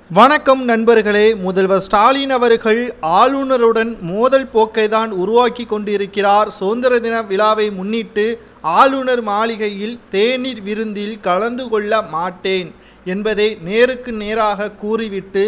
வணக்கம் நண்பர்களே. முதல்வர் ஸ்டாலின் அவர்கள் ஆளுநருடன் மோதல் போக்கைதான் உருவாக்கி கொண்டிருக்கிறார். சுதந்திர தின விழாவை முன்னிட்டு ஆளுநர் மாளிகையில் தேநீர் விருந்தில் கலந்து கொள்ள மாட்டேன் என்பதை நேருக்கு நேராக கூறிவிட்டு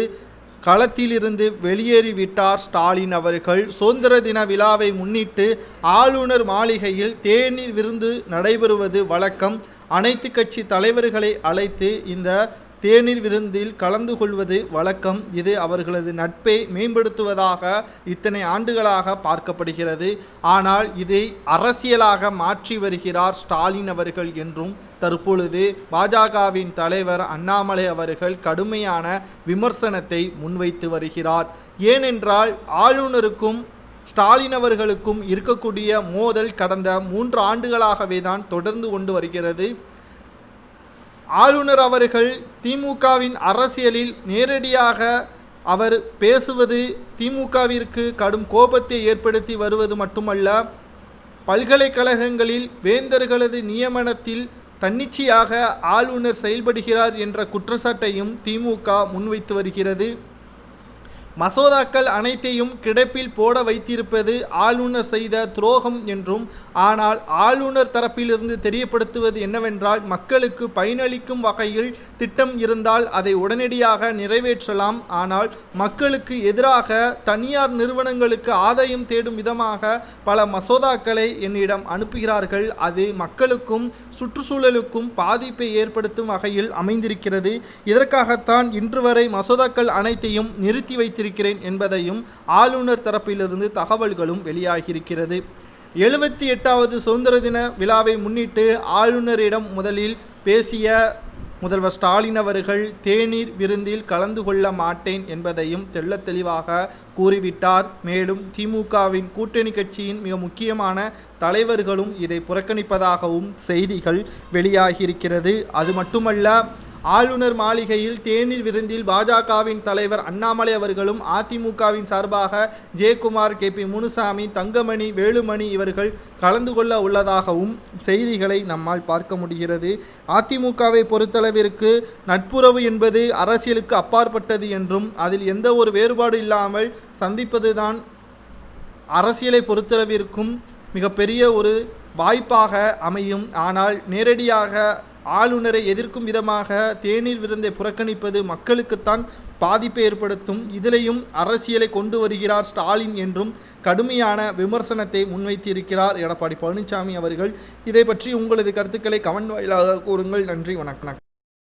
களத்திலிருந்து வெளியேறிவிட்டார் ஸ்டாலின் அவர்கள். சுதந்திர தின விழாவை முன்னிட்டு ஆளுநர் மாளிகையில் தேநீர் விருந்து நடைபெறுவது வழக்கம். அனைத்து கட்சி தலைவர்களை அழைத்து இந்த தேநீர் விருந்தில் கலந்து கொள்வது வழக்கம். இது அவர்களது நட்பை மேம்படுத்துவதாக இத்தனை ஆண்டுகளாக பார்க்கப்படுகிறது. ஆனால் இதை அரசியலாக மாற்றி வருகிறார் ஸ்டாலின் அவர்கள் என்றும் தற்பொழுது பாஜகவின் தலைவர் அண்ணாமலை அவர்கள் கடுமையான விமர்சனத்தை முன்வைத்து வருகிறார். ஏனென்றால் ஆளுநருக்கும் ஸ்டாலின் அவர்களுக்கும் இருக்கக்கூடிய மோதல் கடந்த 3 ஆண்டுகளாகவே தான் தொடர்ந்து கொண்டு வருகிறது. ஆளுநர் அவர்கள் திமுகவின் அரசியலில் நேரடியாக அவர் பேசுவது திமுகவிற்கு கடும் கோபத்தை ஏற்படுத்தி வருவது மட்டுமல்ல, பல்கலைக்கழகங்களில் வேந்தர்களது நியமனத்தில் தன்னிச்சையாக ஆளுநர் செயல்படுகிறார் என்ற குற்றச்சாட்டையும் திமுக முன்வைத்து வருகிறது. மசோதாக்கள் அனைத்தையும் கிடப்பில் போட வைத்திருப்பது ஆளுநர் செய்த துரோகம் என்றும், ஆனால் ஆளுநர் தரப்பிலிருந்து தெரியப்படுத்துவது என்னவென்றால், மக்களுக்கு பயனளிக்கும் வகையில் திட்டம் இருந்தால் அதை உடனடியாக நிறைவேற்றலாம். ஆனால் மக்களுக்கு எதிராக தனியார் நிறுவனங்களுக்கு ஆதாயம் தேடும் விதமாக பல மசோதாக்களை என்னிடம் அனுப்புகிறார்கள். அது மக்களுக்கும் சுற்றுச்சூழலுக்கும் பாதிப்பை ஏற்படுத்தும் வகையில் அமைந்திருக்கிறது. இதற்காகத்தான் இன்று வரை மசோதாக்கள் அனைத்தையும் நிறுத்தி வைத்திருக்கிறேன் என்பதையும் ஆளுநர் தரப்பிலிருந்து தகவல்களும் வெளியாகியிருக்கிறது. 78வது சுதந்திர தின விழாவை முன்னிட்டு ஆளுநரிடம் முதலில் பேசிய முதல்வர் ஸ்டாலின் அவர்கள் தேநீர் விருந்தில் கலந்து கொள்ள மாட்டேன் என்பதையும் தெள்ளத் தெளிவாக கூறிவிட்டார். மேலும் திமுகவின் கூட்டணி கட்சியின் மிக முக்கியமான தலைவர்களும் இதை புறக்கணிப்பதாகவும் செய்திகள் வெளியாகியிருக்கிறது. அது மட்டுமல்ல, ஆளுநர் மாளிகையில் தேநீர் விருந்தில் பாஜகவின் தலைவர் அண்ணாமலை அவர்களும் அதிமுகவின் சார்பாக ஜெயக்குமார், KP முனுசாமி, தங்கமணி, வேலுமணி இவர்கள் கலந்து கொள்ள உள்ளதாகவும் செய்திகளை நம்மால் பார்க்க முடிகிறது. அதிமுகவை பொறுத்தளவிற்கு நட்புறவு என்பது அரசியலுக்கு அப்பாற்பட்டது என்றும், அதில் எந்த ஒரு வேறுபாடு இல்லாமல் சந்திப்பதுதான் அரசியலை பொறுத்தளவிற்கும் மிகப்பெரிய ஒரு வாய்ப்பாக அமையும். ஆனால் நேரடியாக ஆளுநரை எதிர்க்கும் விதமாக தேநீர் விருந்தை புறக்கணிப்பது மக்களுக்குத்தான் பாதிப்பை ஏற்படுத்தும். இதிலையும் அரசியலை கொண்டு வருகிறார் ஸ்டாலின் என்றும் கடுமையான விமர்சனத்தை முன்வைத்திருக்கிறார் எடப்பாடி பழனிசாமி அவர்கள். இதை பற்றி உங்களது கருத்துக்களை கமெண்ட் வாயிலாக கூறுங்கள். நன்றி, வணக்கம்.